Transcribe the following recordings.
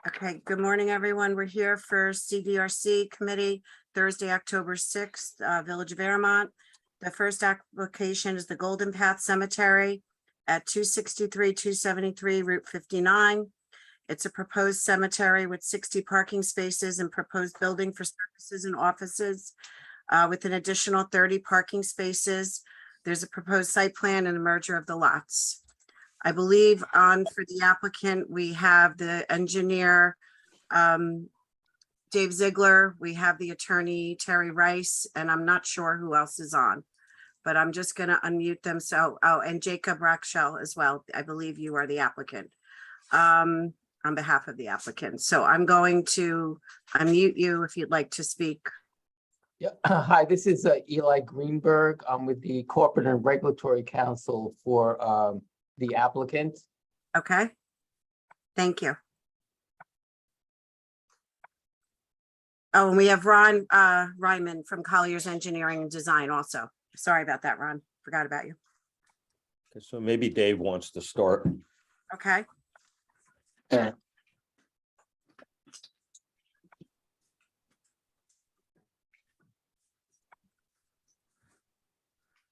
Okay, good morning, everyone. We're here for CDRC Committee, Thursday, October 6th, Village of Airmont. The first application is the Golden Path Cemetery at 263, 273 Route 59. It's a proposed cemetery with 60 parking spaces and proposed building for services and offices with an additional 30 parking spaces. There's a proposed site plan and a merger of the lots. I believe for the applicant, we have the engineer, Dave Ziegler, we have the attorney, Terry Rice, and I'm not sure who else is on, but I'm just gonna unmute them. So, and Jacob Rackshell as well. I believe you are the applicant on behalf of the applicant. So I'm going to unmute you if you'd like to speak. Yeah, hi, this is Eli Greenberg. I'm with the Corporate and Regulatory Counsel for the applicant. Okay, thank you. Oh, and we have Ron Ryman from Collier's Engineering and Design also. Sorry about that, Ron. Forgot about you. Okay, so maybe Dave wants to start. Okay.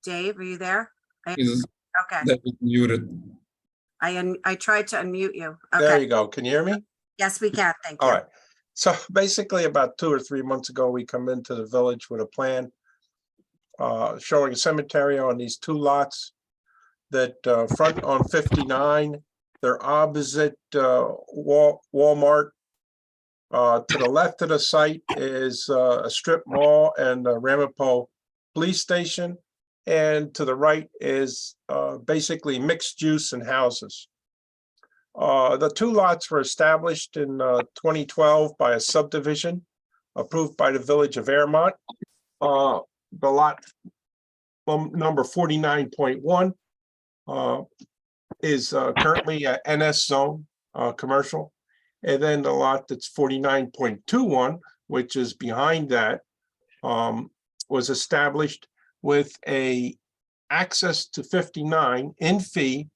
Dave, are you there? Okay. That was muted. I tried to unmute you. There Okay. you go. Can you hear me? Yes, we can. Thank you. All right. So basically about 2 or 3 months ago, we come into the village with a plan showing a cemetery on these 2 lots that front on 59. They're opposite Walmart. To the left of the site is a strip mall and the Ramapo police station. And to the right is basically mixed use and houses. The 2 lots were established in 2012 by a subdivision approved by the Village of Airmont. The lot number 49.1 is currently a NS zone commercial. And then the lot that's 49.21, which is behind that, was established with a access to 59 in fee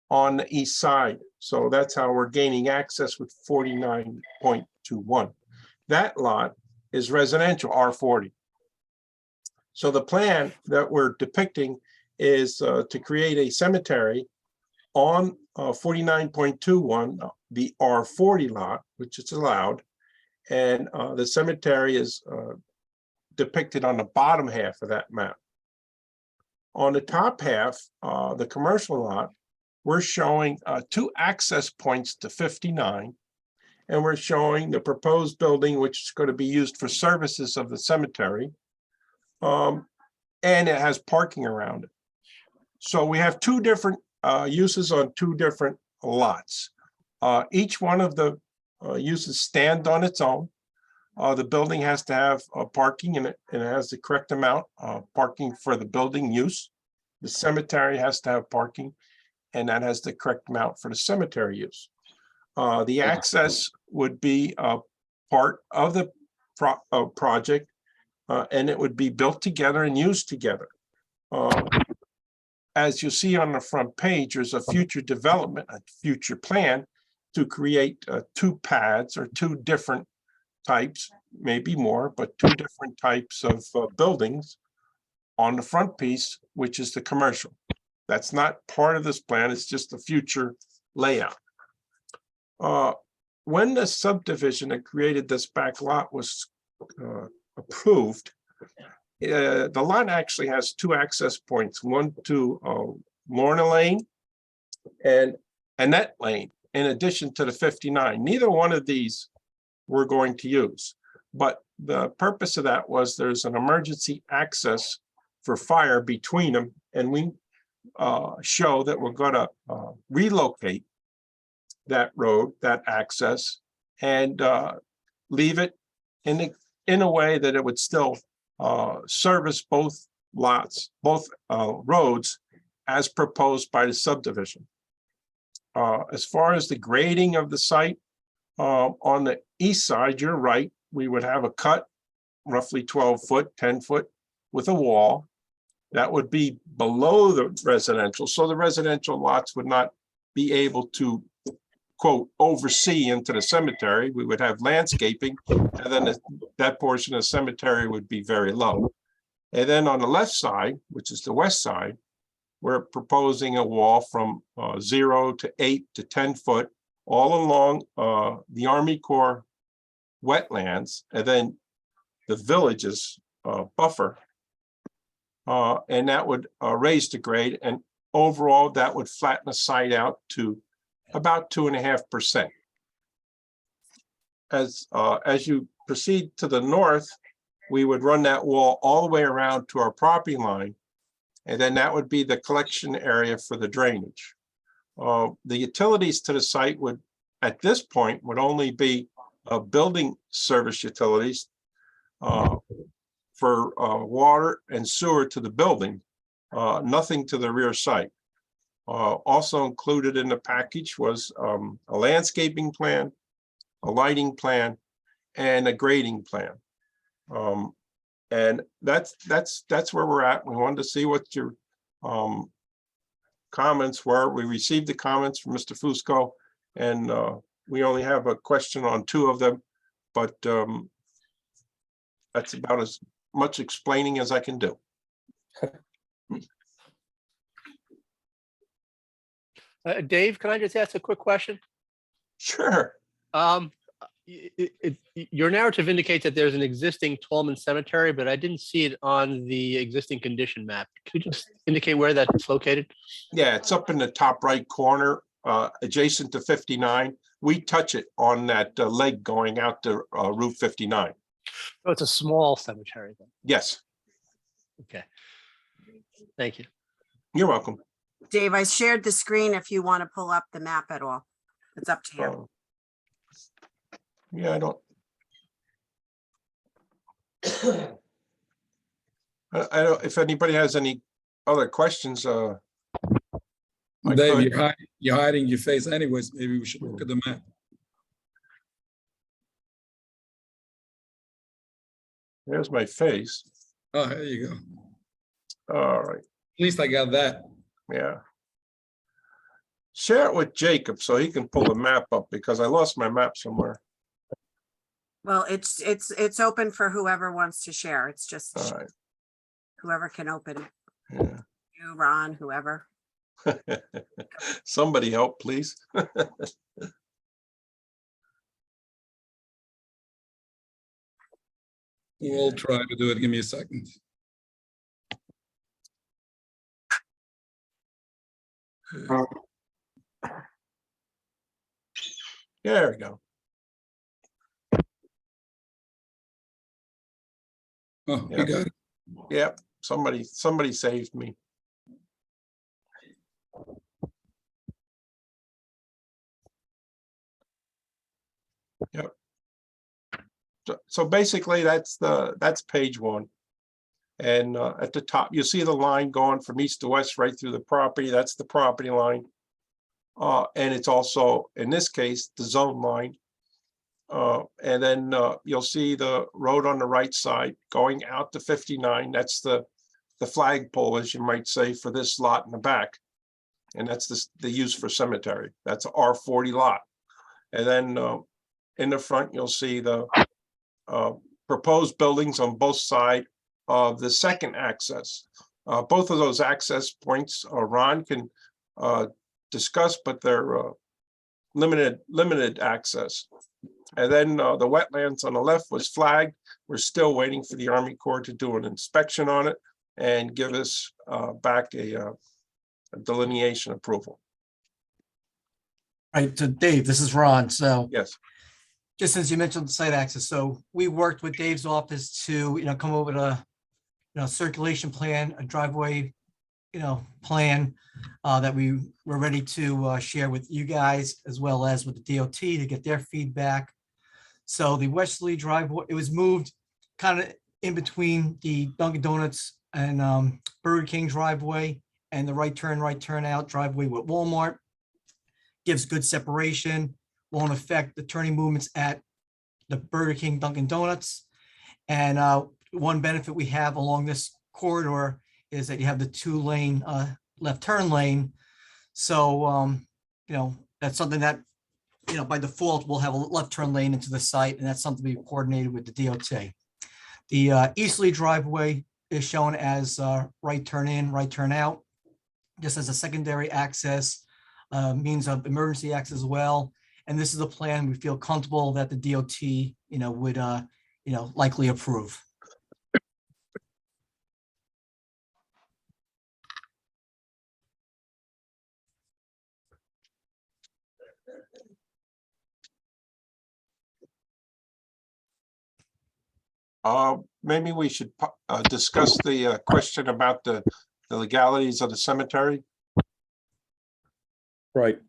on the east side. So that's how we're gaining access with 49.21. That lot is residential R40. So the plan that we're depicting is to create a cemetery on 49.21, the R40 lot, which is allowed. And the cemetery is depicted on the bottom half of that map. On the top half, the commercial lot, we're showing 2 access points to 59, and we're showing the proposed building, which is going to be used for services of the cemetery, and it has parking around it. So we have 2 different uses on 2 different lots. Each one of the uses stand on its own. The building has to have parking in it, and it has the correct amount of parking for the building use. The cemetery has to have parking, and that has the correct amount for the cemetery use. The access would be a part of the project, and it would be built together and used together. As you see on the front page, there's a future development, a future plan to create 2 paths or 2 different types, maybe more, but 2 different types of buildings on the front piece, which is the commercial. That's not part of this plan, it's just a future layout. When the subdivision that created this back lot was approved, the lot actually has 2 access points, one to Lorna Lane and Annette Lane, in addition to the 59. Neither one of these we're going to use, but the purpose of that was there's an emergency access for fire between them, and we show that we're going to relocate that road, that access, and leave it in a way that it would still service both lots, both roads as proposed by the subdivision. As far as the grading of the site, on the east side, you're right, we would have a cut roughly 12 foot, 10 foot with a wall. That would be below the residential. So the residential lots would not be able to quote, oversee into the cemetery. We would have landscaping, and then that portion of the cemetery would be very low. And then on the left side, which is the west side, we're proposing a wall from 0 to 8 to 10 foot all along the Army Corps wetlands, and then the village's buffer. And that would raise the grade, and overall that would flatten the site out to about 2.5%. As you proceed to the north, we would run that wall all the way around to our property line, and then that would be the collection area for the drainage. The utilities to the site would, at this point, would only be building service utilities for water and sewer to the building, nothing to the rear site. Also included in the package was a landscaping plan, a lighting plan, and a grading plan. And that's where we're at. We wanted to see what your comments were. We received the comments from Mr. Fusco, and we only have a question on 2 of them, but that's about as much explaining as I can do. Dave, can I just ask a quick question? Sure. Your narrative indicates that there's an existing Tolman Cemetery, but I didn't see it on the existing condition map. Could you just indicate where that's located? Yeah, it's up in the top right corner, adjacent to 59. We touch it on that leg going out to Route 59. Oh, it's a small cemetery then. Yes, Okay. Thank you. you're welcome. Dave, I shared the screen if you want to pull up the map at all. It's up to you. Yeah, I don't. I don't, if anybody has any other questions, I Dave, could. you're hiding your face anyways. Maybe we should look at the map. There's my face. Oh, there you go. All right, At least I got that. yeah. Share it with Jacob so he can pull the map up, because I lost my map somewhere. Well, it's open for whoever wants to share. It's just All right, whoever can open. yeah. You, Ron, whoever. Somebody help, please. We'll try to do it. Give me a second. There we go. Oh, Yeah. you got it. Yep, somebody saved me. Yep. So basically, that's page 1. And at the top, you see the line going from east to west right through the property. That's the property line. And it's also, in this case, the zone line. And then you'll see the road on the right side going out to 59. That's the flagpole, as you might say, for this lot in the back. And that's the use for cemetery. That's a R40 lot. And then in the front, you'll see the proposed buildings on both sides of the second access. Both of those access points, Ron can discuss, but they're limited access. And then the wetlands on the left was flagged. We're still waiting for the Army Corps to do an inspection on it and give us back a delineation approval. Right, so Dave, this is Ron. So Yes, just since you mentioned the site access, so we worked with Dave's office to, come over to, circulation plan, a driveway, plan that we were ready to share with you guys as well as with the DOT to get their feedback. So the westerly driveway, it was moved kind of in between the Dunkin' Donuts and Burger King driveway and the right turn out driveway with Walmart. Gives good separation, won't affect the turning movements at the Burger King, Dunkin' Donuts. And one benefit we have along this corridor is that you have the 2-lane left turn lane. So, that's something that by default, we'll have a left turn lane into the site, and that's something we coordinated with the DOT. The easterly driveway is shown as right turn in, right turn out, just as a secondary access, means of emergency access as well. And this is a plan we feel comfortable that the DOT, would, likely approve. Maybe we should discuss the question about the legalities of the cemetery. Right.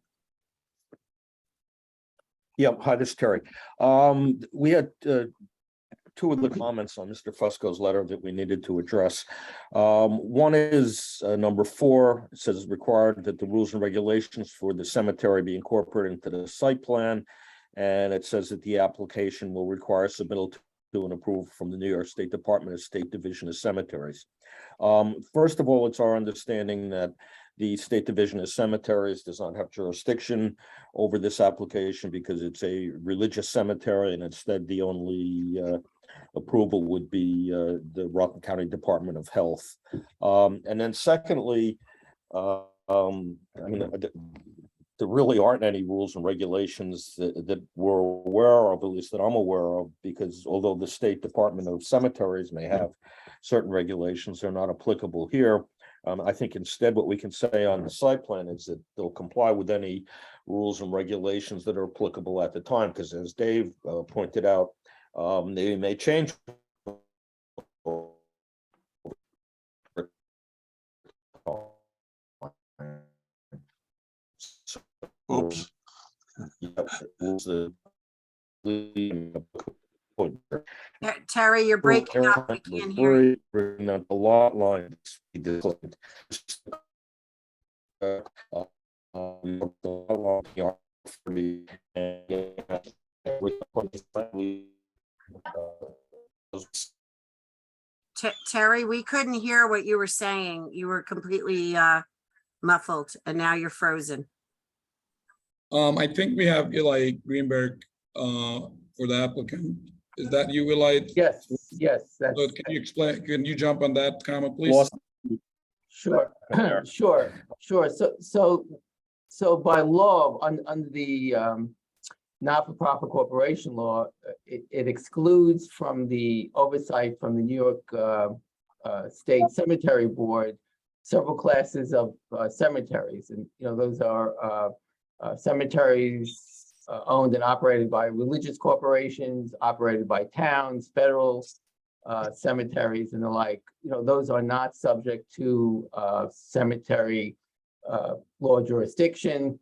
Yep, hi, this is Terry. We had two of the comments on Mr. Fusco's letter that we needed to address. One is number 4. It says it's required that the rules and regulations for the cemetery be incorporated into the site plan. And it says that the application will require submittal to an approval from the New York State Department of State Division of Cemeteries. First of all, it's our understanding that the State Division of Cemeteries does not have jurisdiction over this application because it's a religious cemetery, and instead the only approval would be the Rockland County Department of Health. And then secondly, I mean, there really aren't any rules and regulations that we're aware of, at least that I'm aware of, because although the State Department of Cemeteries may have certain regulations, they're not applicable here. I think instead what we can say on the site plan is that they'll comply with any rules and regulations that are applicable at the time, because as Dave pointed out, they may change. Oops. Terry, you're breaking up. We can't hear you. The lot line. Terry, we couldn't hear what you were saying. You were completely muffled, and now you're frozen. I think we have Eli Greenberg for the applicant. Is that you, Eli? Yes, yes, that's So can you explain, can you jump on that comment, please? Lost. sure, sure. So by law, under the not-for-profit corporation law, it excludes from the oversight from the New York State Cemetery Board several classes of cemeteries, and those are cemeteries owned and operated by religious corporations, operated by towns, federal cemeteries, and the like. Those are not subject to cemetery law jurisdiction.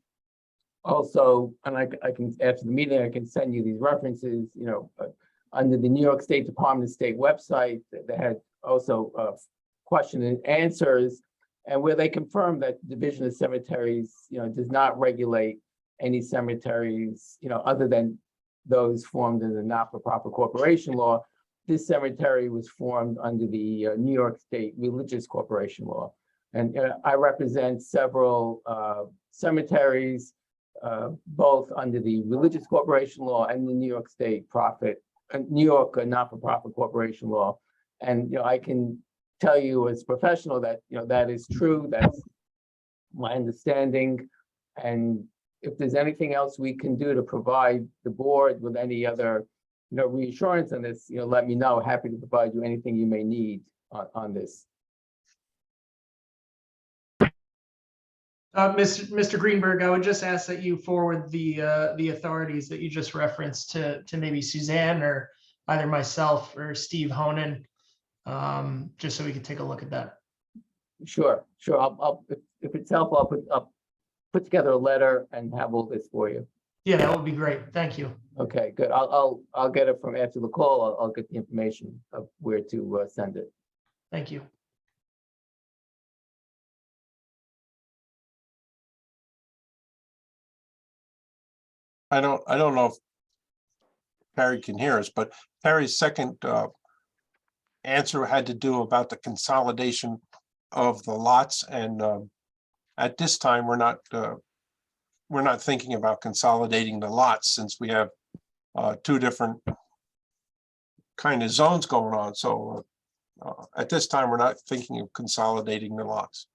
Also, and I can, after the meeting, I can send you these references, under the New York State Department of State website, they had also question and answers, and where they confirm that the Division of Cemeteries, does not regulate any cemeteries, other than those formed in the not-for-profit corporation law. This cemetery was formed under the New York State Religious Corporation law. And I represent several cemeteries, both under the Religious Corporation law and the New York State New York not-for-profit corporation law. And I can tell you as a professional that that is true. That's my understanding. And if there's anything else we can do to provide the board with any other reassurance on this, let me know. Happy to provide you anything you may need on this. Mr. Greenberg, I would just ask that you forward the authorities that you just referenced to maybe Suzanne or either myself or Steve Honan, just so we can take a look at that. Sure. I'll if it's helpful, I'll put together a letter and have all this for you. Yeah, that would be great. Thank you. Okay, good. I'll get it from after the call. I'll get the information of where to send it. Thank you. I don't know if Perry can hear us, but Perry's second answer had to do about the consolidation of the lots, and at this time, we're not we're not thinking about consolidating the lots since we have two different kind of zones going on. So at this time, we're not thinking of consolidating the lots.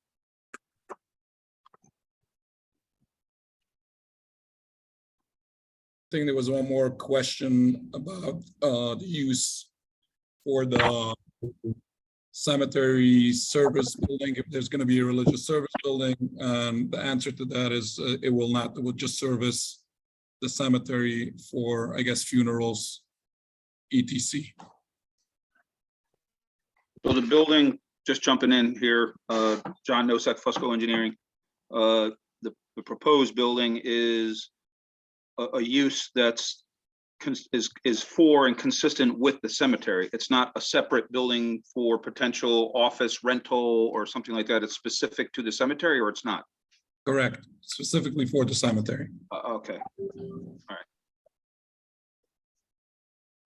I think there was one more question about the use for the cemetery service building, if there's going to be a religious service building, and the answer to that is it will not. It will just service the cemetery for, I guess, funerals, etc. So the building, just jumping in here, John Nosek, Fusco Engineering. The proposed building is a use that's is for and consistent with the cemetery. It's not a separate building for potential office rental or something like that. It's specific to the cemetery, or it's not? Correct, specifically for the cemetery. Okay.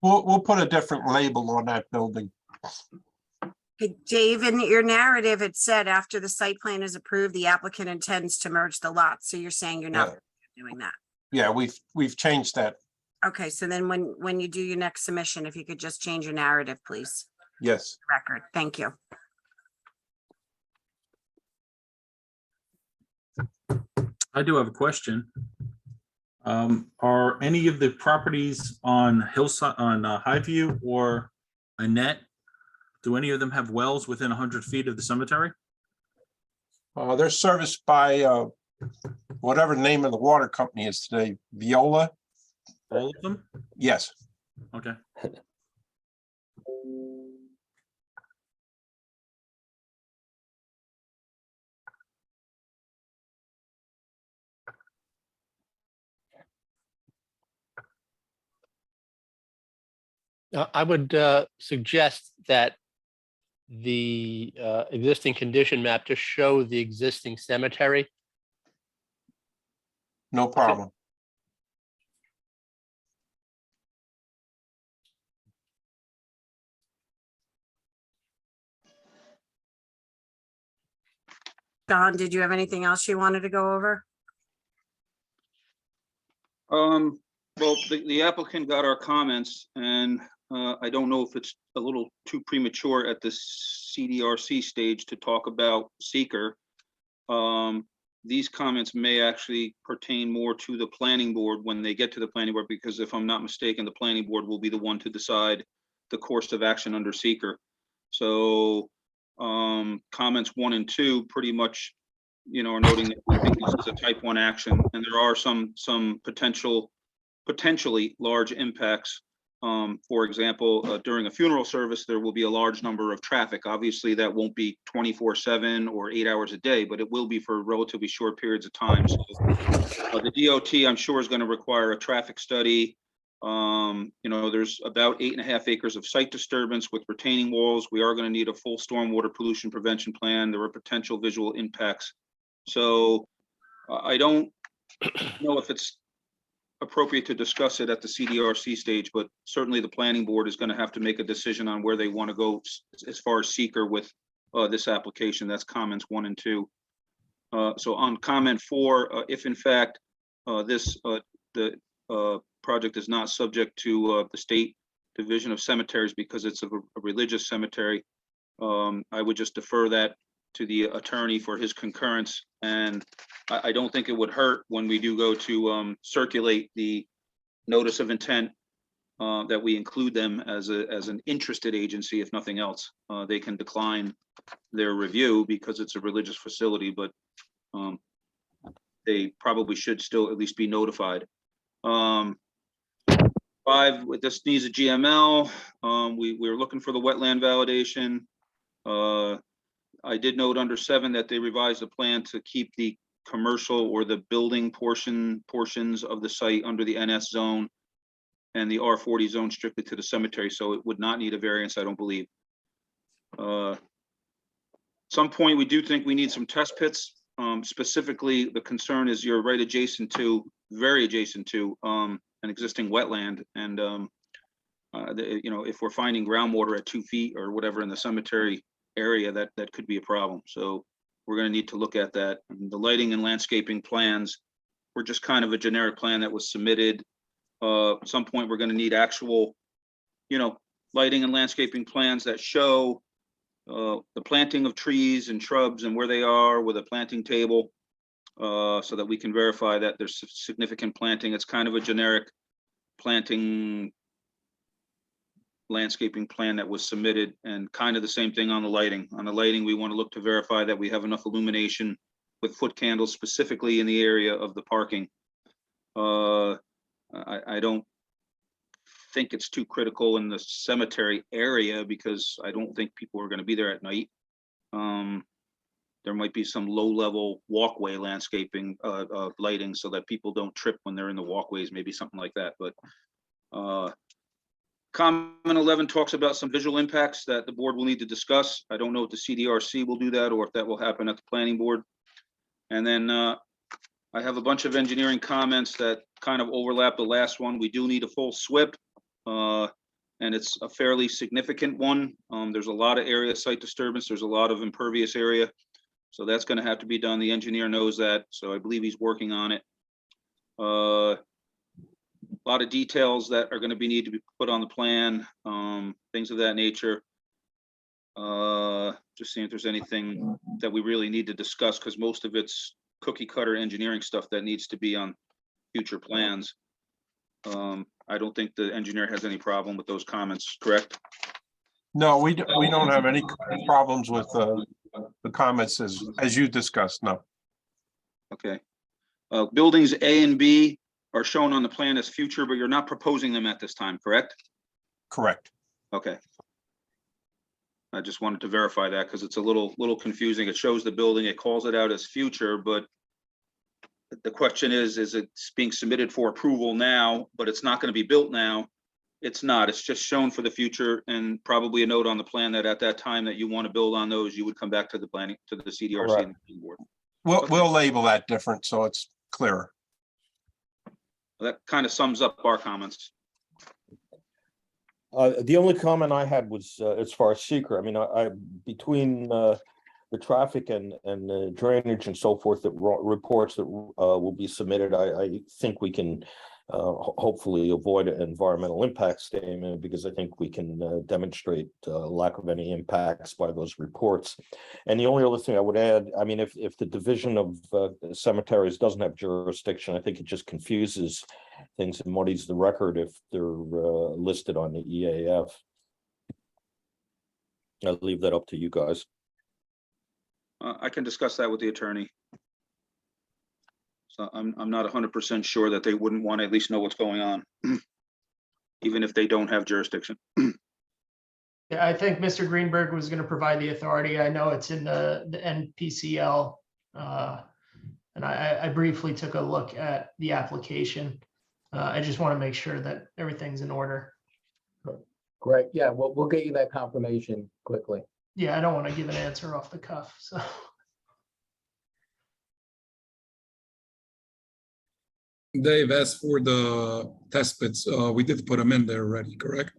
We'll put a different label on that building. Okay, Dave, in your narrative, it said after the site plan is approved, the applicant intends to merge the lots. So you're saying you're not doing that. Yeah, we've changed that. Okay, so then when you do your next submission, if you could just change your narrative, please. Yes. Record. Thank you. I do have a question. Are any of the properties on Hillside, on Highview or Annette, do any of them have wells within 100 feet of the cemetery? They're serviced by whatever the name of the water company is today, Viola. All of them? Yes. Okay. I would suggest that the existing condition map to show the existing cemetery. No problem. Don, did you have anything else you wanted to go over? Well, the applicant got our comments, and I don't know if it's a little too premature at the CDRC stage to talk about seeker. These comments may actually pertain more to the planning board when they get to the planning board, because if I'm not mistaken, the planning board will be the one to decide the course of action under seeker. So comments 1 and 2 pretty much, you know, are noting that we think this is a type 1 action, and there are some potentially large impacts. For example, during a funeral service, there will be a large number of traffic. Obviously, that won't be 24/7 or 8 hours a day, but it will be for relatively short periods of time. So the DOT, I'm sure, is going to require a traffic study. You know, there's about 8.5 acres of site disturbance with retaining walls. We are going to need a full stormwater pollution prevention plan. There are potential visual impacts. So I don't know if it's appropriate to discuss it at the CDRC stage, but certainly the planning board is going to have to make a decision on where they want to go as far as seeker with this application. That's comments 1 and 2. So on comment 4, if in fact the project is not subject to the state division of cemeteries because it's a religious cemetery, I would just defer that to the attorney for his concurrence. And I don't think it would hurt when we do go to circulate the notice of intent that we include them as an interested agency. If nothing else, they can decline their review because it's a religious facility, but they probably should still at least be notified. 5, this needs a GML. We're looking for the wetland validation. I did note under 7 that they revised the plan to keep the commercial or the building portions of the site under the NS zone and the R40 zone strictly to the cemetery. So it would not need a variance, I don't believe. Some point, we do think we need some test pits. Specifically, the concern is you're right adjacent to, very adjacent to an existing wetland. And, you know, if we're finding groundwater at 2 feet or whatever in the cemetery area, that could be a problem. So we're going to need to look at that. And the lighting and landscaping plans or just kind of a generic plan that was submitted. At some point, we're going to need actual, lighting and landscaping plans that show the planting of trees and shrubs and where they are with a planting table, so that we can verify that there's significant planting. It's kind of a generic planting landscaping plan that was submitted, and kind of the same thing on the lighting. On the lighting, we want to look to verify that we have enough illumination with foot candles specifically in the area of the parking. I don't think it's too critical in the cemetery area because I don't think people are going to be there at night. There might be some low-level walkway landscaping, lighting, so that people don't trip when they're in the walkways, maybe something like that. But comment 11 talks about some visual impacts that the board will need to discuss. I don't know if the CDRC will do that or if that will happen at the planning board. And then I have a bunch of engineering comments that kind of overlap the last one. We do need a full SWIP, and it's a fairly significant one. There's a lot of area site disturbance. There's a lot of impervious area. So that's going to have to be done. The engineer knows that. So I believe he's working on it. A lot of details that are going to need to be put on the plan, things of that nature. Just seeing if there's anything that we really need to discuss, because most of it's cookie cutter engineering stuff that needs to be on future plans. I don't think the engineer has any problem with those comments, correct? No, we don't have any problems with the comments as you discussed, no. Okay. Buildings A and B are shown on the plan as future, but you're not proposing them at this time, correct? Correct. Okay. I just wanted to verify that because it's a little confusing. It shows the building, it calls it out as future, but the question is it being submitted for approval now, but it's not going to be built now? It's not. It's just shown for the future, and probably a note on the plan that at that time that you want to build on those, you would come back to the planning, to the CDRC and the board. We'll label that different so it's clearer. That kind of sums up our comments. The only comment I had was as far as seeker. I mean, I between the traffic and the drainage and so forth, that reports that will be submitted, I think we can hopefully avoid an environmental impact statement, because I think we can demonstrate lack of any impacts by those reports. And the only other thing I would add, I mean, if the division of cemeteries doesn't have jurisdiction, I think it just confuses things and muddies the record if they're listed on the EAF. I'll leave that up to you guys. I can discuss that with the attorney. So I'm not 100% sure that they wouldn't want to at least know what's going on, even if they don't have jurisdiction. Yeah, I think Mr. Greenberg was going to provide the authority. I know it's in the NPCL. And I briefly took a look at the application. I just want to make sure that everything's in order. Great. Yeah, we'll get you that confirmation quickly. Yeah, I don't want to give an answer off the cuff, so. Dave, as for the test pits, we did put them in there already, correct?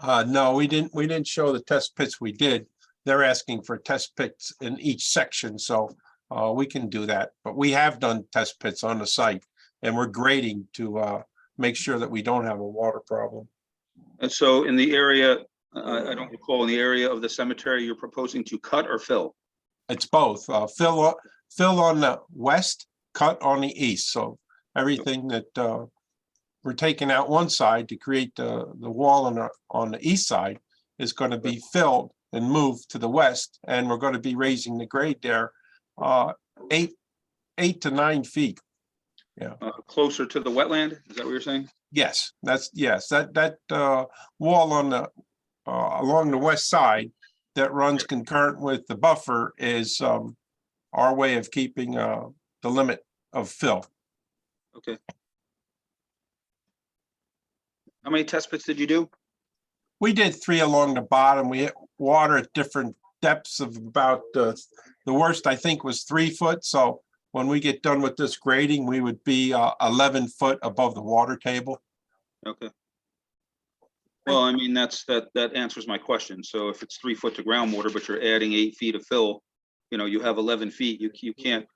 No, we didn't show the test pits we did. They're asking for test pits in each section, so we can do that. But we have done test pits on the site, and we're grading to make sure that we don't have a water problem. And so in the area, I don't recall, in the area of the cemetery, you're proposing to cut or fill? It's both. Fill on the west, cut on the east. So everything that we're taking out one side to create the wall on the east side is going to be filled and moved to the west, and we're going to be raising the grade there 8 to 9 feet. Yeah, closer to the wetland. Is that what you're saying? Yes, that wall on the along the west side that runs concurrent with the buffer is our way of keeping the limit of fill. Okay. How many test pits did you do? We did 3 along the bottom. We hit water at different depths of about the worst I think was 3 foot. So when we get done with this grading, we would be 11 foot above the water table. Okay. Well, I mean, that answers my question. So if it's 3 foot to groundwater, but you're adding 8 feet of fill, you have 11 feet, you can't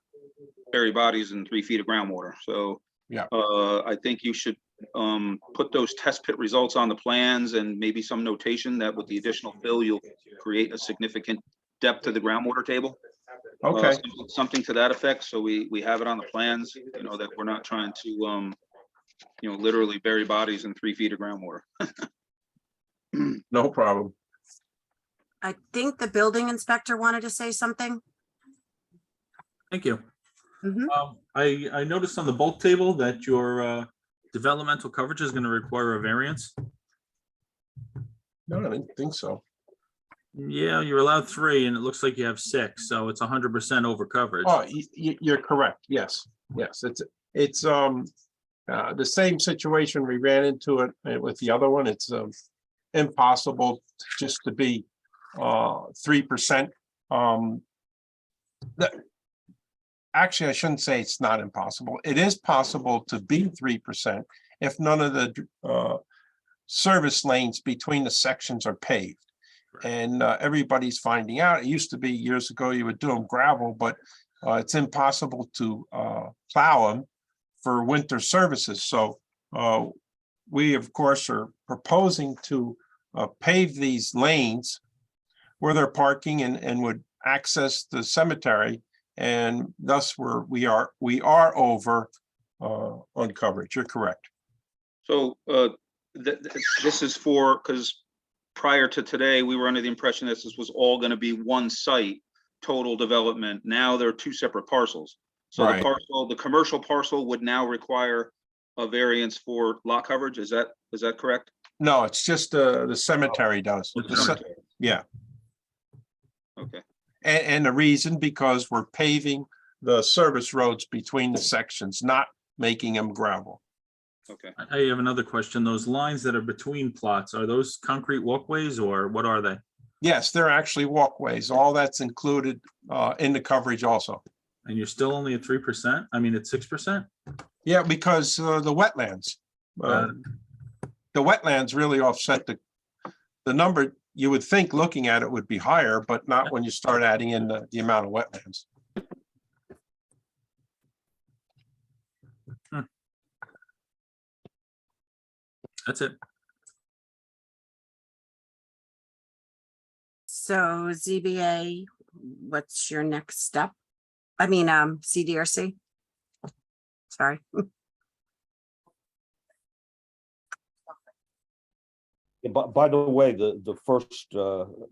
bury bodies in 3 feet of groundwater. So Yeah. I think you should put those test pit results on the plans and maybe some notation that with the additional fill, you'll create a significant depth to the groundwater table. Okay, Something to that effect. So we have it on the plans, you know, that we're not trying to, you know, literally bury bodies in 3 feet of groundwater. no problem. I think the building inspector wanted to say something. Thank you. Mhm. I noticed on the bulk table that your developmental coverage is going to require a variance. No, I didn't think so. Yeah, you're allowed 3 and it looks like you have 6, so it's 100% over coverage. Oh, you're correct. Yes, yes, it's the same situation we ran into it with the other one. It's impossible just to be 3%. Actually, I shouldn't say it's not impossible. It is possible to be 3% if none of the service lanes between the sections are paved. And everybody's finding out. It used to be years ago you would do them gravel, but it's impossible to plow them for winter services. So we, of course, are proposing to pave these lanes where they're parking and would access the cemetery. And thus we are over on coverage. You're correct. So this is for, because prior to today, we were under the impression that this was all going to be one site, total development. Now there are 2 separate parcels. So Right. the commercial parcel would now require a variance for lot coverage. Is that correct? No, it's just the cemetery does. Yeah. Okay. And the reason, because we're paving the service roads between the sections, not making them gravel. Okay. I have another question. Those lines that are between plots, are those concrete walkways or what are they? Yes, they're actually walkways. All that's included in the coverage also. And you're still only at 3%? I mean, it's 6%? Yeah, because the wetlands. The wetlands really offset the number. You would think looking at it would be higher, but not when you start adding in the amount of wetlands. That's it. So ZBA, what's your next step? I mean, CDRC. Sorry. By the way, the first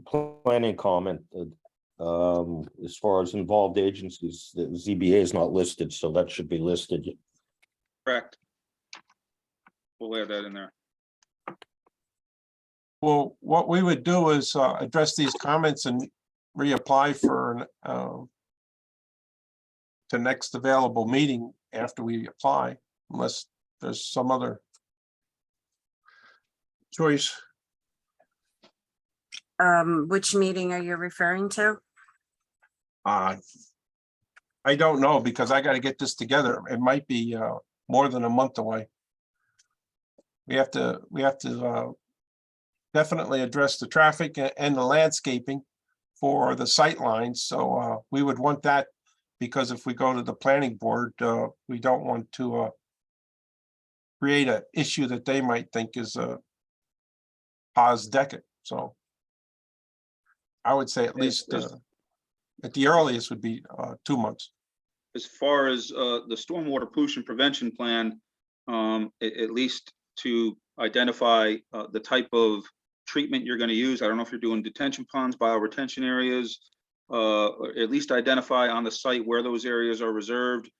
planning comment, as far as involved agencies, the ZBA is not listed, so that should be listed. Correct. We'll add that in there. Well, what we would do is address these comments and reapply for the next available meeting after we apply, unless there's some other choice. Which meeting are you referring to? I don't know, because I got to get this together. It might be more than a month away. We have to definitely address the traffic and the landscaping for the sight lines. So we would want that, because if we go to the planning board, we don't want to create an issue that they might think is a pos decet. So I would say at least at the earliest would be 2 months. As far as the stormwater pollution prevention plan, at least to identify the type of treatment you're going to use. I don't know if you're doing detention ponds, bioretention areas, or at least identify on the site where those areas are reserved.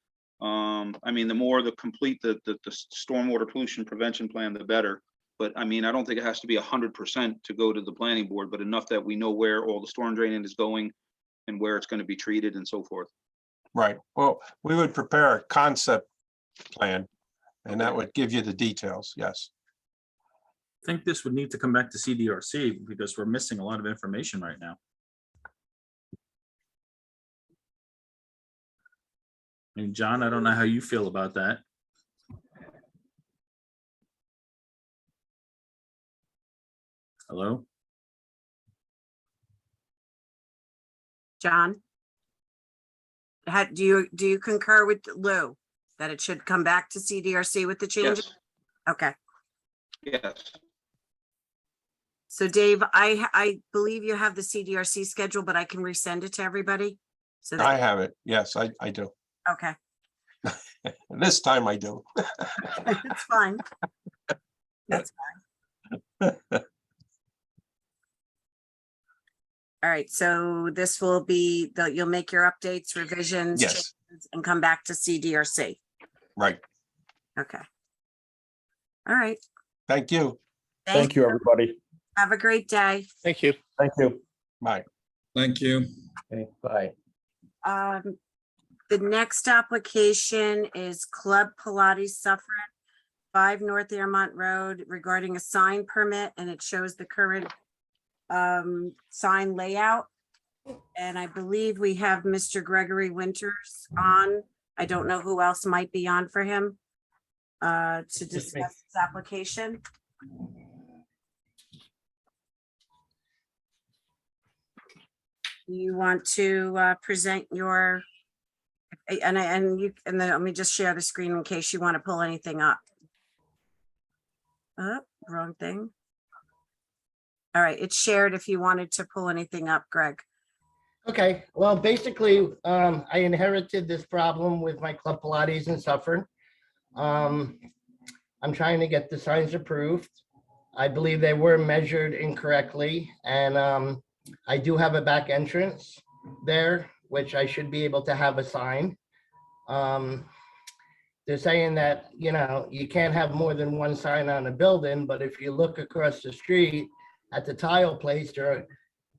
I mean, the more the complete the stormwater pollution prevention plan, the better. But I mean, I don't think it has to be 100% to go to the planning board, but enough that we know where all the storm draining is going and where it's going to be treated and so forth. Right. Well, we would prepare a concept plan, and that would give you the details. Yes. I think this would need to come back to CDRC because we're missing a lot of information right now. I mean, John, I don't know how you feel about that. Hello? John? do you concur with Lou that it should come back to CDRC with the changes? Yes, Okay, yes. so Dave, I believe you have the CDRC schedule, but I can resend it to everybody. So I that, have it. Yes, I do. okay, This time I do. it's fine. That's fine. All right, so this will be, you'll make your updates, revisions, Yes, changes, and come back to CDRC. right. Okay. All right. Thank you. Thank you, everybody. Have a great day. Thank you. Thank you. Bye. Thank you. Okay, bye. The next application is Club Pilates Suffragette, 5 North Airmont Road, regarding a sign permit, and it shows the current sign layout. And I believe we have Mr. Gregory Winters on. I don't know who else might be on for him to discuss this application. You want to present your, and then let me just share the screen in case you want to pull anything up. Oh, wrong thing. All right, it's shared if you wanted to pull anything up, Greg. Okay, well, basically, I inherited this problem with my Club Pilates in Suffern. I'm trying to get the signs approved. I believe they were measured incorrectly, and I do have a back entrance there, which I should be able to have a sign. They're saying that, you know, you can't have more than one sign on a building, but if you look across the street at the tile place, they're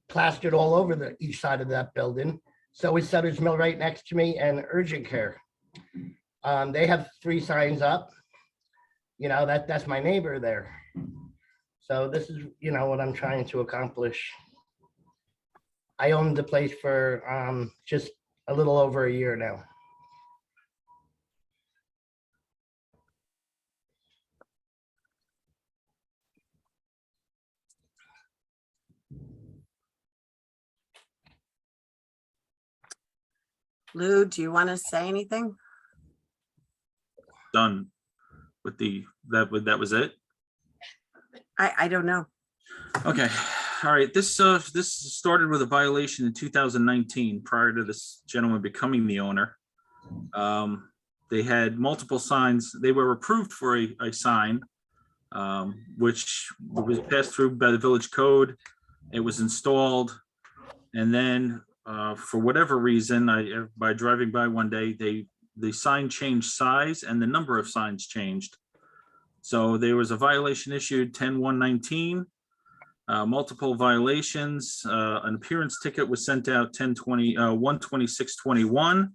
plastered all over each side of that building. So is Sutter's Mill right next to me, and Urgent Care. They have 3 signs up. You know, that's my neighbor there. So this is, you know, what I'm trying to accomplish. I owned the place for just a little over a year now. Lou, do you want to say anything? Done with that was it? I don't know. Okay, all right, this started with a violation in 2019, prior to this gentleman becoming the owner. They had multiple signs. They were approved for a sign, which was passed through by the village code. It was installed, and then for whatever reason, by driving by one day, the sign changed size and the number of signs changed. So there was a violation issued 10/1/19, multiple violations. An appearance ticket was sent out 1/26/21.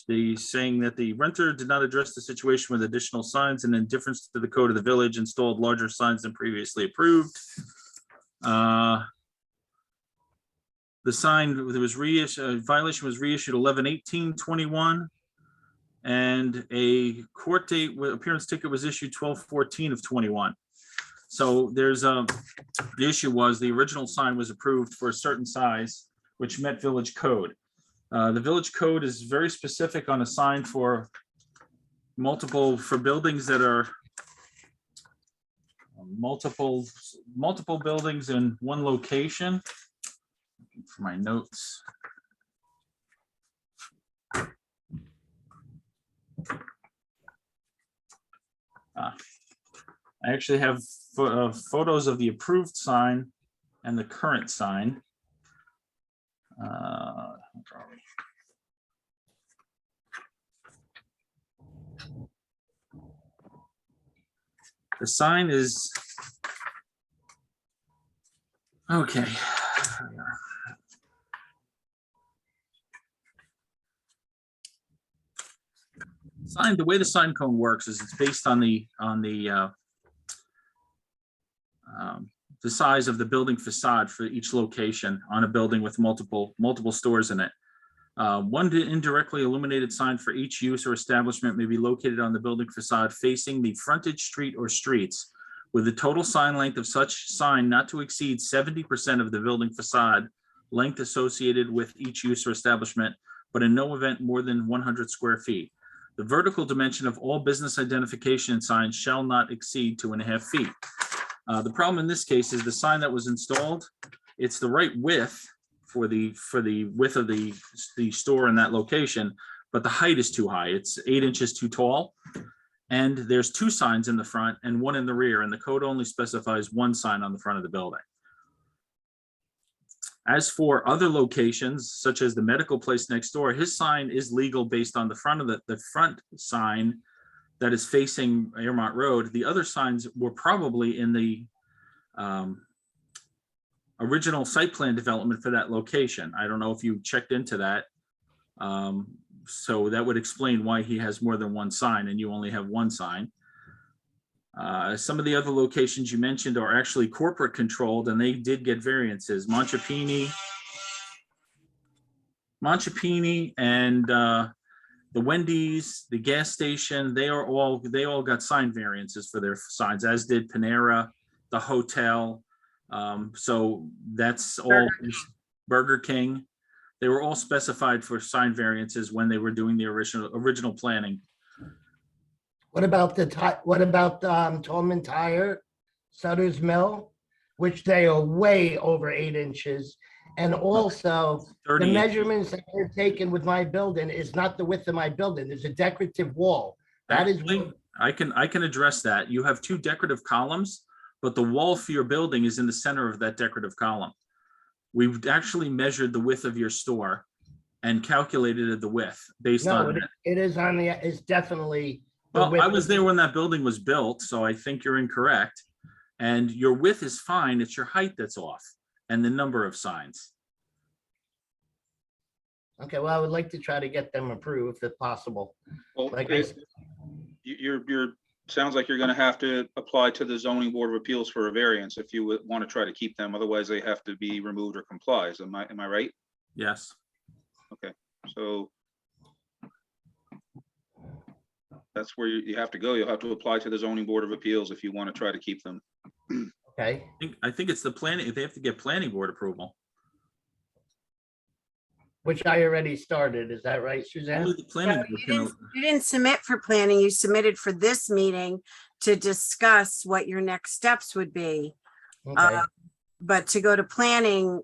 They saying that the renter did not address the situation with additional signs and in difference to the code of the village, installed larger signs than previously approved. The sign that was reissued, violation was reissued 11/18/21. And a court date with appearance ticket was issued 12/14/21. So there's the issue was the original sign was approved for a certain size, which met village code. The village code is very specific on a sign for buildings that are multiple buildings in one location. Looking for my notes. I actually have photos of the approved sign and the current sign. The sign is okay. Sign, the way the sign cone works is it's based on the size of the building facade for each location on a building with multiple stores in it. One indirectly illuminated sign for each use or establishment may be located on the building facade facing the frontage street or streets, with the total sign length of such sign not to exceed 70% of the building facade length associated with each use or establishment, but in no event more than 100 square feet. The vertical dimension of all business identification signs shall not exceed 2.5 feet. The problem in this case is the sign that was installed, it's the right width for the width of the store in that location, but the height is too high. It's 8 inches too tall. And there's 2 signs in the front and 1 in the rear, and the code only specifies 1 sign on the front of the building. As for other locations, such as the medical place next door, his sign is legal based on the front of the front sign that is facing Airmont Road. The other signs were probably in the original site plan development for that location. I don't know if you checked into that. So that would explain why he has more than 1 sign and you only have 1 sign. Some of the other locations you mentioned are actually corporate controlled and they did get variances. Monchapini and the Wendy's, the gas station, they all got sign variances for their signs, as did Panera, the hotel. So that's all Burger King. They were all specified for sign variances when they were doing the original planning. What about Tolman Tire, Sutter's Mill, which they are way over 8 inches. And also the 30 inches. measurements that they're taken with my building is not the width of my building. There's a decorative wall. That is, Actually, I can address that. You have 2 decorative columns, but the wall for your building is in the center of that decorative column. We've actually measured the width of your store and calculated the width based no, on it, that. it is on the, it's definitely. the Well, I width was of- there when that building was built, so I think you're incorrect. And your width is fine. It's your height that's off and the number of signs. Okay, well, I would like to try to get them approved if possible. Well, Like I said, you're, sounds like you're gonna have to apply to the zoning board of appeals for a variance if you would want to try to keep them. Otherwise, they have to be removed or complies. Am I right? Yes. So that's where you have to go. You'll have to apply to the zoning board of appeals if you want to try to keep them. okay, I think it's the planning, they have to get planning board approval. which I already started. Is that right, Suzanne? Only the planning No, board you can- didn't submit for planning. You submitted for this meeting to discuss what your next steps would be. Okay, But to go to planning,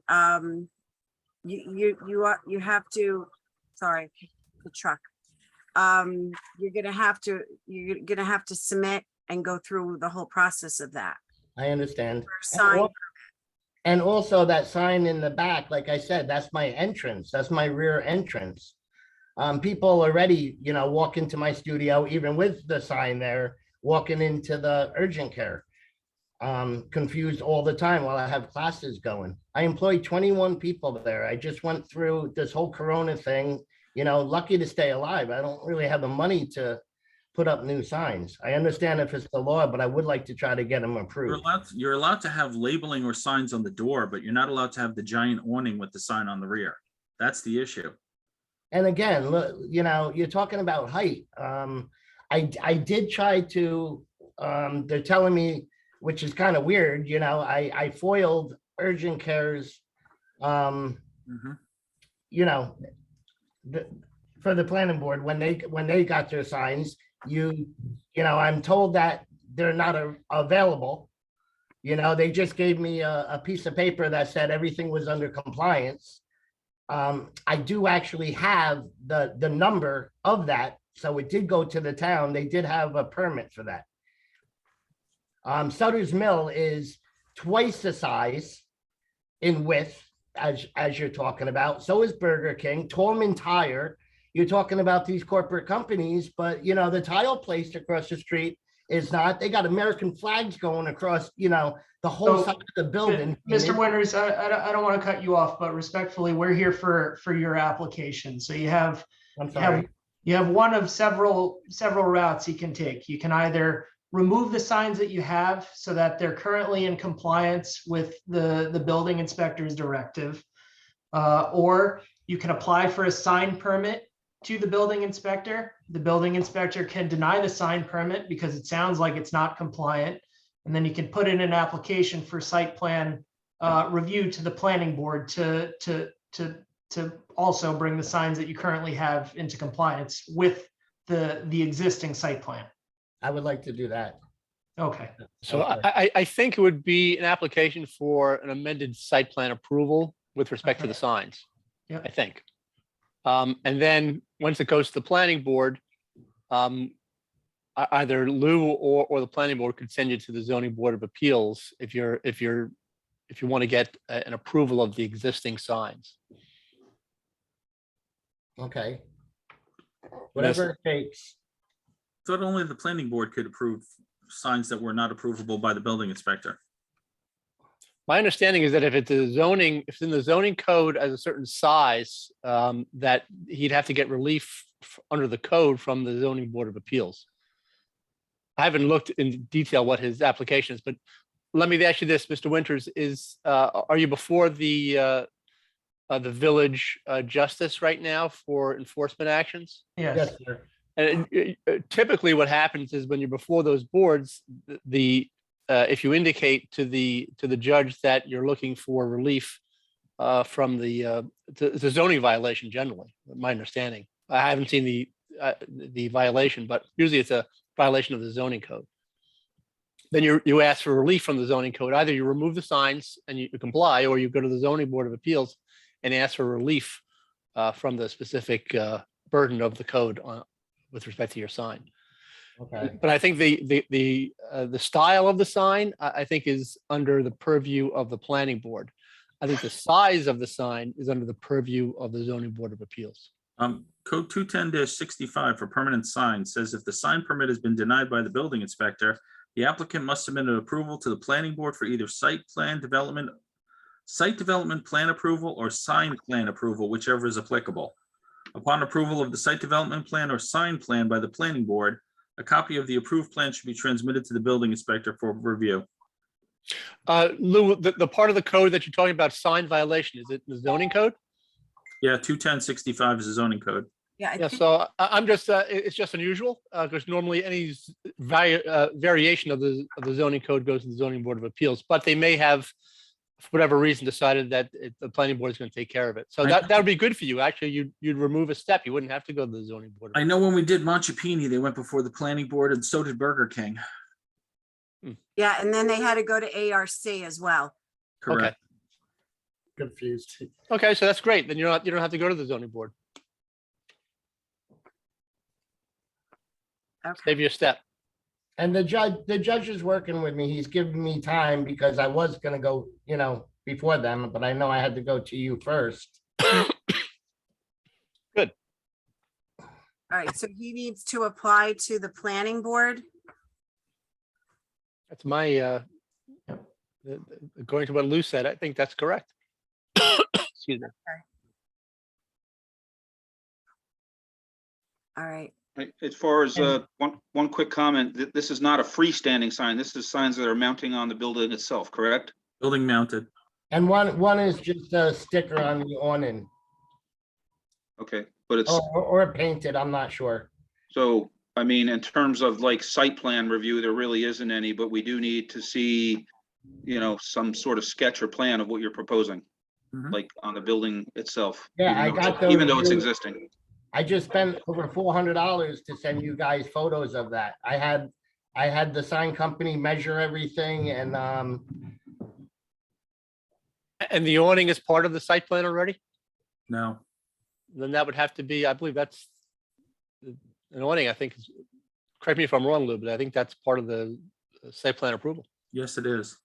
you have to, sorry, the truck. You're gonna have to submit and go through the whole process of that. I understand. For sign, And also that sign in the back, like I said, that's my entrance. That's my rear entrance. People already, walk into my studio, even with the sign there, walking into the urgent care. Confused all the time while I have classes going. I employ 21 people there. I just went through this whole Corona thing, lucky to stay alive. I don't really have the money to put up new signs. I understand if it's the law, but I would like to try to get them You're approved. allowed to have labeling or signs on the door, but you're not allowed to have the giant awning with the sign on the rear. That's the issue. And again, look, you're talking about height. I did try to, they're telling me, which is kind of weird, I foiled urgent cares, Mhm. for the planning board, when they got their signs, I'm told that they're not available. They just gave me a piece of paper that said everything was under compliance. I do actually have the number of that, so it did go to the town. They did have a permit for that. Sutter's Mill is twice the size in width as you're talking about. So is Burger King, Tolman Tire. You're talking about these corporate companies, but the tile place across the street is not. They got American flags going across, the whole So, side of the building. Mr. Winters, I don't want to cut you off, but respectfully, we're here for your application. So you have I'm sorry. you have one of several routes you can take. You can either remove the signs that you have so that they're currently in compliance with the building inspector's directive, or you can apply for a sign permit to the building inspector. The building inspector can deny the sign permit because it sounds like it's not compliant. And then you can put in an application for site plan review to the planning board to also bring the signs that you currently have into compliance with the existing site plan. I would like to do that. Okay, So Okay. I think it would be an application for an amended site plan approval with respect to the Okay. signs. Yep. I think. And then once it goes to the planning board, either Lou or the planning board could send you to the zoning board of appeals if you want to get an approval of the existing signs. Okay. Whatever it takes. Thought only the planning board could approve signs that were not approvable by the building inspector. My understanding is that if it's if it's in the zoning code as a certain size, that he'd have to get relief under the code from the zoning board of appeals. I haven't looked in detail what his application is, but let me ask you this, Mr. Winters, are you before the village justice right now for enforcement actions? yes, Yes, sir. And typically what happens is when you're before those boards, if you indicate to the judge that you're looking for relief from the zoning violation generally, my understanding. I haven't seen the violation, but usually it's a violation of the zoning code. Then you ask for relief from the zoning code. Either you remove the signs and you comply, or you go to the zoning board of appeals and ask for relief from the specific burden of the code with respect to your sign. Okay. But I think the style of the sign, I think, is under the purview of the planning board. I think the size of the sign is under the purview of the zoning board of appeals. Code 210-65 for permanent signs says if the sign permit has been denied by the building inspector, the applicant must submit an approval to the planning board for either site development plan approval or sign plan approval, whichever is applicable. Upon approval of the site development plan or sign plan by the planning board, a copy of the approved plan should be transmitted to the building inspector for review. Lou, the part of the code that you're talking about, sign violation, is it the zoning code? Yeah, 210-65 is a zoning code. Yeah, I Yeah, think- so I'm just, it's just unusual, because normally any variation of the zoning code goes to the zoning board of appeals, but they may have, for whatever reason, decided that the planning board is going to take care of it. So that would be good for you. Actually, you'd remove a step. You wouldn't have to go to the zoning board. I know when we did Monchipini, they went before the planning board, and so did Burger King. yeah, and then they had to go to ARC as well. Correct. Confused. Okay, so that's great. Then you don't have to go to the zoning board. Okay, Save you a step. And the judge is working with me. He's giving me time because I was gonna go, before them, but I know I had to go to you first. Good. all right, so he needs to apply to the planning board. That's my, according to what Lou said, I think that's correct. Excuse me. All right, Right, as far as one quick comment, this is not a freestanding sign. This is signs that are mounting on the building itself, correct? Building mounted. And one is just a sticker on the awning, Okay, but it's, or painted, I'm not sure. so, I mean, in terms of like site plan review, there really isn't any, but we do need to see, some sort of sketch or plan of what you're proposing, Mhm. like on the building itself. Yeah, even I though got it's- those Even though it's too. existing. I just spent over $400 to send you guys photos of that. I had the sign company measure everything and, And the awning is part of the site plan already? No, Then that would have to be, I believe that's an awning, I think, correct me if I'm wrong, Lou, but I think that's part of the site plan approval. yes, it is.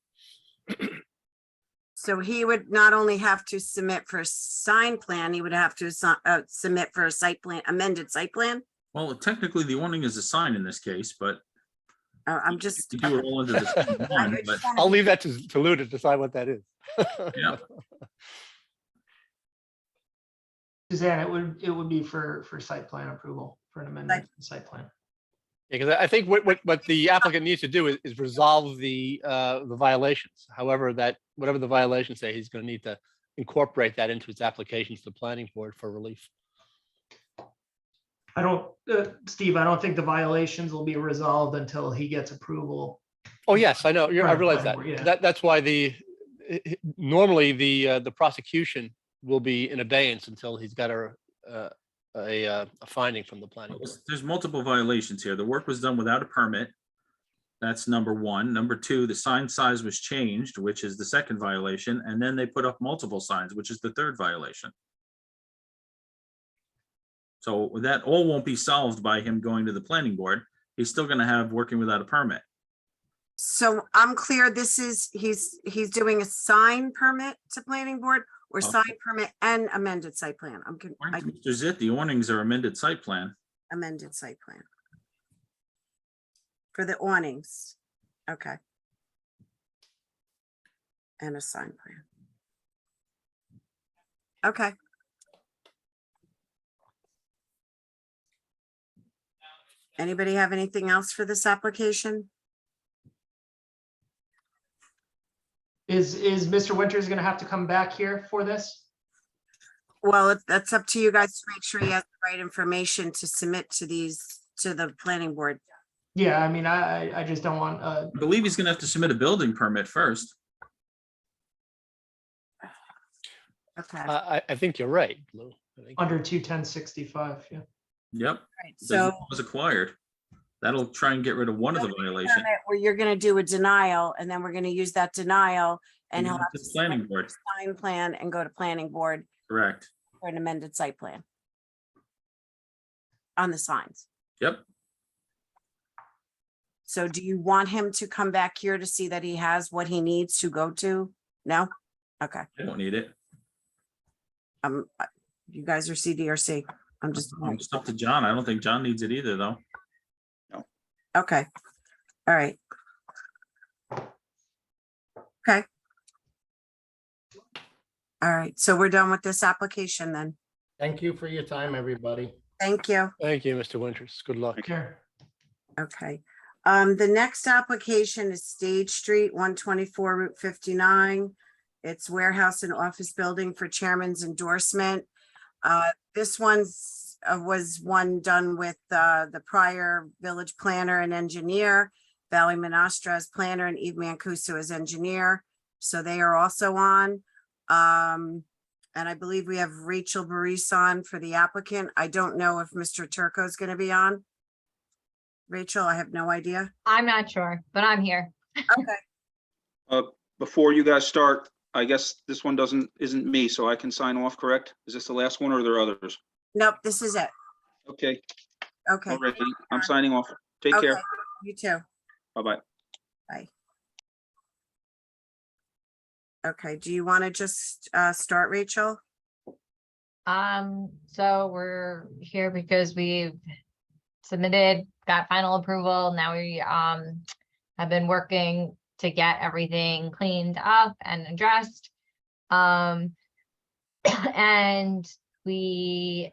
so he would not only have to submit for a sign plan, he would have to submit for a site plan, amended site plan. Well, technically, the awning is a sign in this case, but I'm just. you do it all under the same one, but I'll leave that to Lou to decide what that is. yeah. Suzanne, it would be for site plan approval, for an amendment to the site plan. Because I think what the applicant needs to do is resolve the violations. However, whatever the violations say, he's going to need to incorporate that into his application to the planning board for relief. I don't, Steve, I don't think the violations will be resolved until he gets approval. Oh, yes, I know. I Right, realize that. right, yeah. That's why normally the prosecution will be in abeyance until he's got a finding from the planning board. There's multiple violations here. The work was done without a permit. That's number one. Number two, the sign size was changed, which is the second violation, and then they put up multiple signs, which is the third violation. So that all won't be solved by him going to the planning board. He's still gonna have working without a permit. So I'm clear, this is, he's doing a sign permit to planning board or Okay. sign permit and amended site plan. According to Mr. Zitt, the awnings are amended site plan. Amended site plan. For the awnings, okay. And a sign plan. Okay. Anybody have anything else for this application? Is Mr. Winters gonna have to come back here for this? Well, that's up to you guys to make sure he has the right information to submit to the planning board. Yeah, I mean, I just don't want, I believe he's gonna have to submit a building permit first. Okay, I think you're right, Lou. I think- under 21065, yeah. Yep, right, so so. was acquired. That'll try and get rid of one of the violations. permit Where you're gonna do a denial and then we're gonna use that denial and he'll have to The planning submit board, a sign plan and go to planning board correct. for an amended site plan. On the signs. Yep, So do you want him to come back here to see that he has what he needs to go to? No? Okay, I don't need it. you guys are CDRC. I'm just, It's up to John. I don't think John needs it either, though. okay. All right. Okay. All right, so we're done with this application then. Thank you for your time, everybody. Thank you. Thank you, Mr. Winters. Good luck. Sure. Okay, the next application is Stage Street, 124 Route 59. It's warehouse and office building for chairman's endorsement. This one's was one done with the prior village planner and engineer, Valley Menastra as planner and Eve Mancuso as engineer. So they are also on. And I believe we have Rachel Baris on for the applicant. I don't know if Mr. Turco is going to be on. Rachel, I have no idea. I'm not sure, but I'm here. Okay. Before you guys start, I guess this one isn't me, so I can sign off, correct? Is this the last one or are there others? Nope, this is it. Okay, Okay. already, I'm signing off. Take Okay, care. you too. Bye-bye. Okay, do you want to just start, Rachel? So we're here because we've submitted, got final approval. Now we have been working to get everything cleaned up and addressed. And we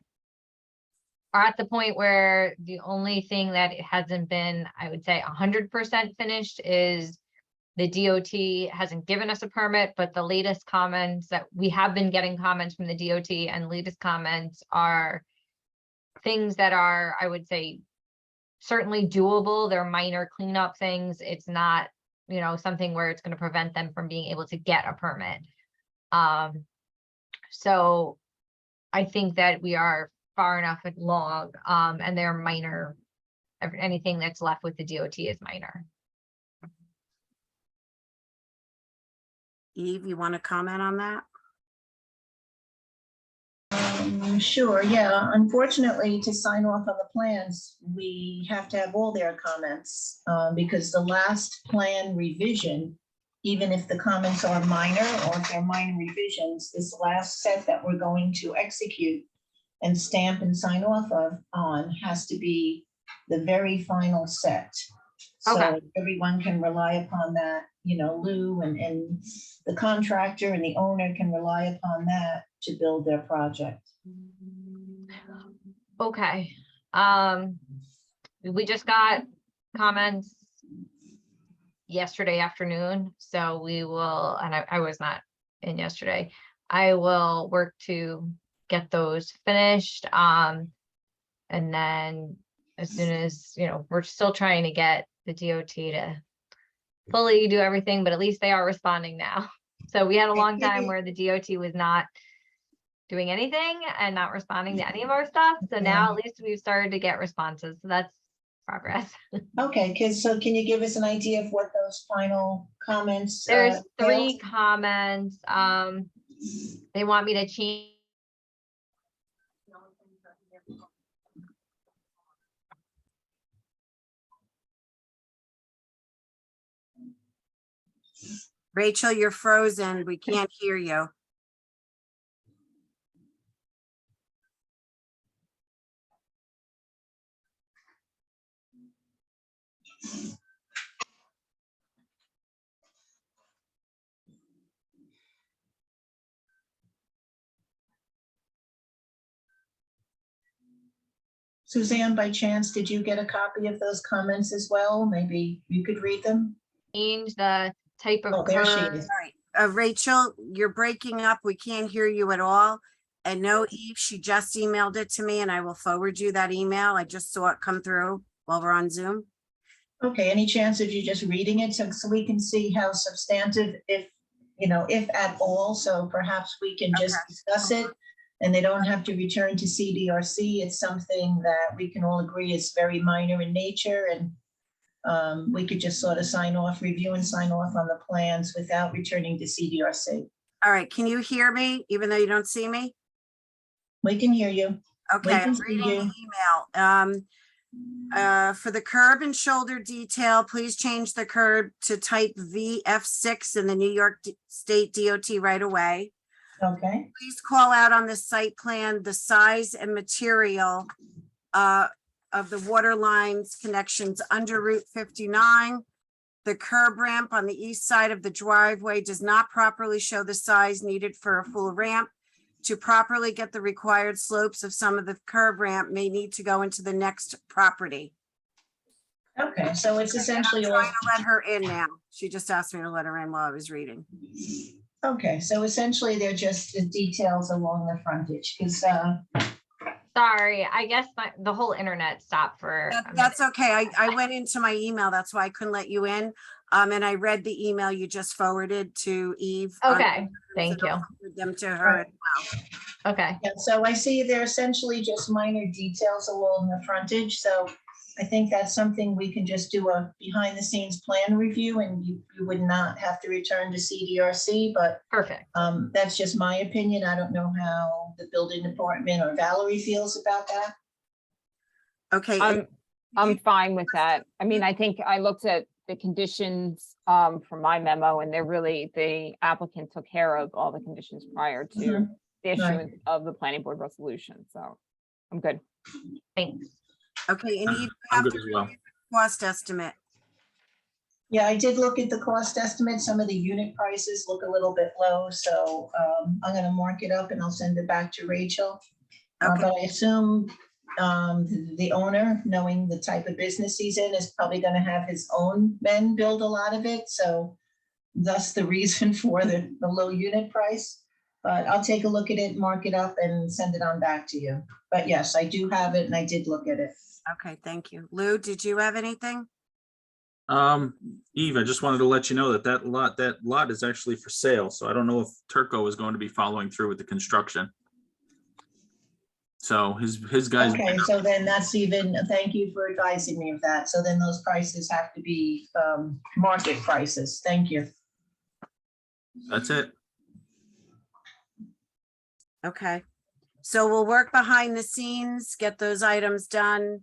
are at the point where the only thing that hasn't been, I would say, 100% finished is the DOT hasn't given us a permit, but the latest comments that we have been getting comments from the DOT and latest comments are things that are, I would say, certainly doable. They're minor cleanup things. It's not, something where it's going to prevent them from being able to get a permit. So I think that we are far enough along, and they're minor. Anything that's left with the DOT is minor. Eve, you want to comment on that? Sure, yeah. Unfortunately, to sign off on the plans, we have to have all their comments because the last plan revision, even if the comments are minor or if they're minor revisions, this last set that we're going to execute and stamp and sign off on has to be the very final set. So Okay. everyone can rely upon that, Lou and the contractor and the owner can rely upon that to build their project. Okay. We just got comments yesterday afternoon, so we will, and I was not in yesterday. I will work to get those finished. And then as soon as, we're still trying to get the DOT to fully do everything, but at least they are responding now. So we had a long Okay. time where the DOT was not doing anything and not responding to any of our stuff. So now at least we've started to get responses. So that's progress. Okay, so can you give us an idea of what those final comments? There's 3 entailed? comments. They want me to change. Rachel, you're frozen. We can't hear you. Suzanne, by chance, did you get a copy of those comments as well? Maybe you could read them? Change the type of Oh, there she curb. is. All right, Rachel, you're breaking up. We can't hear you at all. And no, Eve, she just emailed it to me and I will forward you that email. I just saw it come through while we're on Zoom. Okay, any chance of you just reading it so we can see how substantive, if at all, so perhaps we can just discuss it and they don't have to return to CDRC. It's something that we can all agree is very minor in nature and we could just sort of review and sign off on the plans without returning to CDRC. All right, can you hear me even though you don't see me? We can hear you. Okay, can I'm see reading you. the email. For the curb and shoulder detail, please change the curb to type VF6 in the New York State DOT right away. Okay, Please call out on the site plan the size and material of the water lines connections under Route 59. The curb ramp on the east side of the driveway does not properly show the size needed for a full ramp. To properly get the required slopes of some of the curb ramp may need to go into the next property. okay, so it's essentially I'm all. trying to let her in now. She just asked me to let her in while I was reading. Okay, so essentially they're just the details along the frontage, because, Sorry, I guess the whole internet stopped for. a minute. That's okay. I went into my email. That's why I couldn't let you in. And I read the email you just forwarded to Eve. Okay, thank you. Forward them to her as well. Okay, yeah, so I see they're essentially just minor details along the frontage, so I think that's something we can just do a behind the scenes plan review and you would not have to return to CDRC, but perfect. that's just my opinion. I don't know how the building department or Valerie feels about that. Okay. I'm fine with that. I mean, I think I looked at the conditions from my memo and the applicant took care of all the conditions prior to Mhm. the issuance of the planning board resolution. So I'm good. Thanks. Okay, and you I'm have good to as well. cost estimate. Yeah, I did look at the cost estimate. Some of the unit prices look a little bit low, so I'm gonna mark it up and I'll send it back to Rachel. Okay. But I assume the owner, knowing the type of business he's in, is probably gonna have his own men build a lot of it, so thus the reason for the low unit price. But I'll take a look at it, mark it up and send it on back to you. But yes, I do have it and I did look at it. Okay, thank you. Lou, did you have anything? Eve, I just wanted to let you know that lot is actually for sale. So I don't know if Turco is going to be following through with the construction. So his guys. Okay, so then that's even, thank you for advising me of that. So then those prices have to be market prices. Thank you. That's it. Okay. So we'll work behind the scenes, get those items done.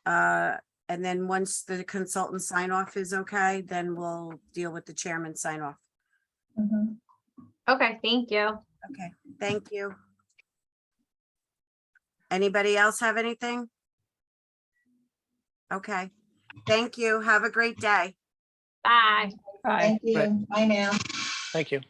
And then once the consultant sign off is okay, then we'll deal with the chairman sign off. Mhm. Okay, thank you. Okay, thank you. Anybody else have anything? Okay, thank you. Have a great day. Bye. Bye. Thank you. Bye now. Thank you.